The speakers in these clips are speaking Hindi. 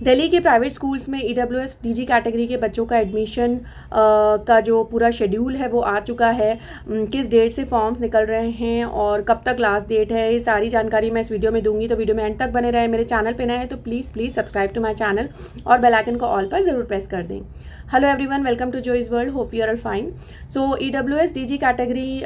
दिल्ली के प्राइवेट स्कूल्स में EWS DG कैटेगरी के बच्चों का एडमिशन का जो पूरा शेड्यूल है वो आ चुका है। किस डेट से फॉर्म्स निकल रहे हैं और कब तक लास्ट डेट है, ये सारी जानकारी मैं इस वीडियो में दूंगी, तो वीडियो में एंड तक बने रहे। मेरे चैनल पे नए हैं तो please subscribe to my channel और बेल आइकन को ऑल पर ज़रूर प्रेस कर दें। Hello everyone, welcome to Joy's World, hope you are all fine. So EWS DG category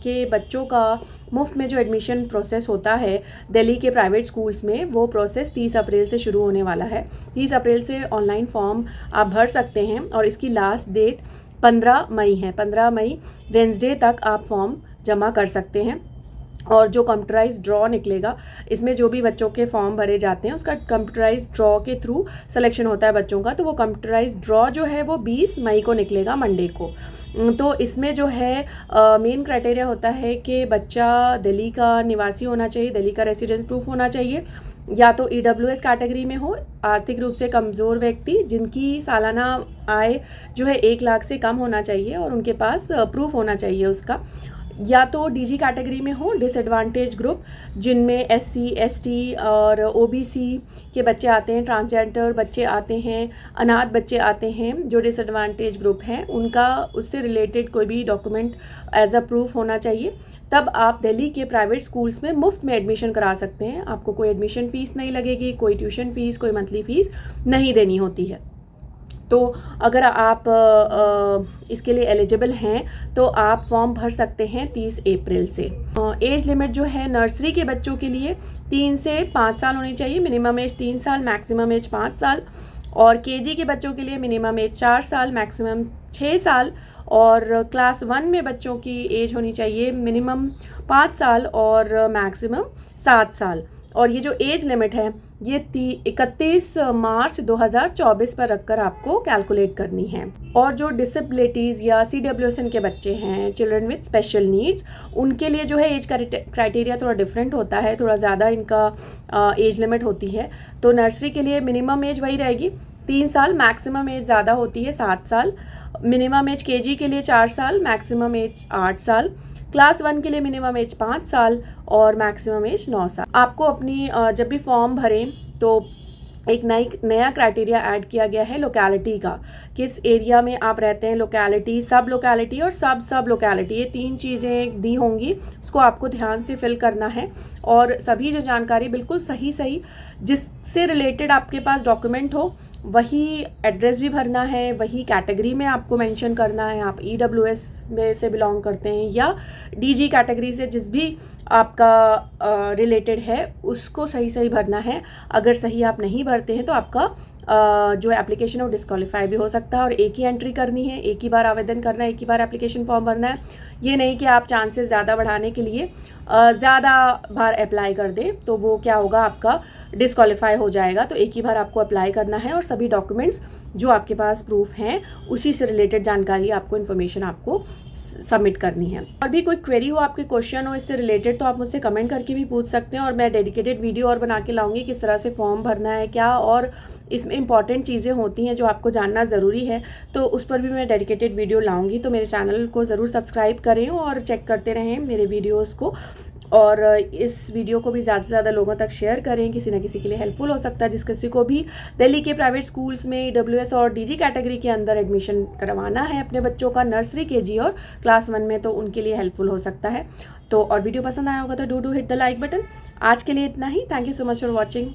के बच्चों का मुफ्त में जो एडमिशन प्रोसेस होता है दिल्ली के प्राइवेट स्कूल्स में, वो प्रोसेस 30 अप्रैल से शुरू होने वाला है। 30 अप्रैल से ऑनलाइन फॉर्म आप भर सकते हैं और इसकी लास्ट डेट 15 मई है। 15 मई वेंसडे तक आप फॉर्म जमा कर सकते हैं और जो कंप्यूटराइज ड्रॉ निकलेगा, इसमें जो भी बच्चों के फॉर्म भरे जाते हैं उसका कंप्यूटराइज ड्रॉ के थ्रू सिलेक्शन होता है बच्चों का। तो वो कंप्यूटराइज ड्रॉ जो है वो 20 मई को निकलेगा, मंडे को। तो इसमें जो है मेन क्राइटेरिया होता है कि बच्चा दिल्ली का निवासी होना चाहिए, दिल्ली का रेसिडेंस प्रूफ होना चाहिए, या तो EWS कैटेगरी में हो, आर्थिक रूप से कमज़ोर व्यक्ति जिनकी सालाना आय जो है 1 लाख से कम होना चाहिए और उनके पास प्रूफ होना चाहिए उसका, या तो DG कैटेगरी में हो, डिसएडवांटेज ग्रुप जिनमें SC ST और OBC के बच्चे आते हैं, ट्रांसजेंडर बच्चे आते हैं, अनाथ बच्चे आते हैं, जो डिसएडवांटेज ग्रुप हैं उनका उससे रिलेटेड कोई भी डॉक्यूमेंट एज अ प्रूफ होना चाहिए। तब आप दिल्ली के प्राइवेट स्कूल्स में मुफ्त में एडमिशन करा सकते हैं। आपको कोई एडमिशन फ़ीस नहीं लगेगी, कोई ट्यूशन फ़ीस, कोई मंथली फ़ीस नहीं देनी होती है। तो अगर आप इसके लिए एलिजिबल हैं तो आप फॉर्म भर सकते हैं 30 अप्रैल से। एज लिमिट जो है नर्सरी के बच्चों के लिए 3 से 5 साल होनी चाहिए, मिनिमम एज 3 साल, मैक्सिमम एज 5 साल। और KG के बच्चों के लिए मिनिमम एज 4 साल, मैक्सिमम 6 साल। और क्लास 1 में बच्चों की एज होनी चाहिए मिनिमम 5 साल और मैक्सिमम 7 साल। और ये जो एज लिमिट है ये 31 मार्च 2024 पर रखकर आपको कैलकुलेट करनी है। और जो डिसेबिलिटीज़ या CWSN के बच्चे हैं, चिल्ड्रन विद स्पेशल नीड्स, उनके लिए जो है एज क्राइटेरिया थोड़ा डिफरेंट होता है, थोड़ा ज़्यादा इनका एज लिमिट होती है। तो नर्सरी के लिए मिनिमम एज वही रहेगी 3 साल, मैक्सिमम एज ज़्यादा होती है 7 साल। मिनिमम एज KG के लिए 4 साल, मैक्सिमम एज 8 साल। क्लास 1 के लिए मिनिमम एज 5 साल और मैक्सिमम एज 9 साल। आपको अपनी जब भी फॉर्म भरें तो एक नया क्राइटेरिया ऐड किया गया है लोकेलिटी का, किस एरिया में आप रहते हैं, लोकेलिटी, सब लोकेलिटी और सब लोकेलिटी, ये 3 चीज़ें दी होंगी, उसको आपको ध्यान से फिल करना है। और सभी जो जानकारी बिल्कुल सही जिससे रिलेटेड आपके पास डॉक्यूमेंट हो वही एड्रेस भी भरना है, वही कैटेगरी में आपको मेंशन करना है, आप EWS में से बिलोंग करते हैं या DG कैटेगरी से, जिस भी आपका रिलेटेड है उसको सही भरना है। अगर सही आप नहीं भरते हैं तो आपका जो एप्लीकेशन है वो डिस्क्वालीफाई भी हो सकता है। और एक ही एंट्री करनी है, एक ही बार आवेदन करना है, एक ही बार एप्लीकेशन फॉर्म भरना है। ये नहीं कि आप चांसेस ज़्यादा बढ़ाने के लिए ज़्यादा बार अप्लाई कर दें, तो वो क्या होगा, आपका डिस्क्वालीफाई हो जाएगा। तो एक ही बार आपको अप्लाई करना है और सभी डॉक्यूमेंट्स जो आपके पास प्रूफ हैं उसी से रिलेटेड जानकारी आपको, इन्फॉर्मेशन आपको सबमिट करनी है। और भी कोई क्वेरी हो, आपके क्वेश्चन हो इससे रिलेटेड, तो आप मुझसे कमेंट करके भी पूछ सकते हैं और मैं डेडिकेटेड वीडियो और बना के लाऊंगी किस तरह से फॉर्म भरना है क्या, और इसमें इंपॉर्टेंट चीज़ें होती हैं जो आपको जानना ज़रूरी है, तो उस पर भी मैं डेडिकेटेड वीडियो लाऊंगी। तो मेरे चैनल को ज़रूर सब्सक्राइब करें और चेक करते रहें मेरे वीडियोज़ को, और इस वीडियो को भी ज़्यादा से ज़्यादा लोगों तक शेयर करें, किसी न किसी के लिए हेल्पफुल हो सकता है। जिस किसी को भी दिल्ली के प्राइवेट स्कूल्स में EWS और DG कैटेगरी के अंदर एडमिशन करवाना है अपने बच्चों का, नर्सरी, KG और क्लास 1 में, तो उनके लिए हेल्पफुल हो सकता है। तो और वीडियो पसंद आया होगा तो do hit the like button. आज के लिए इतना ही। Thank you so much for watching.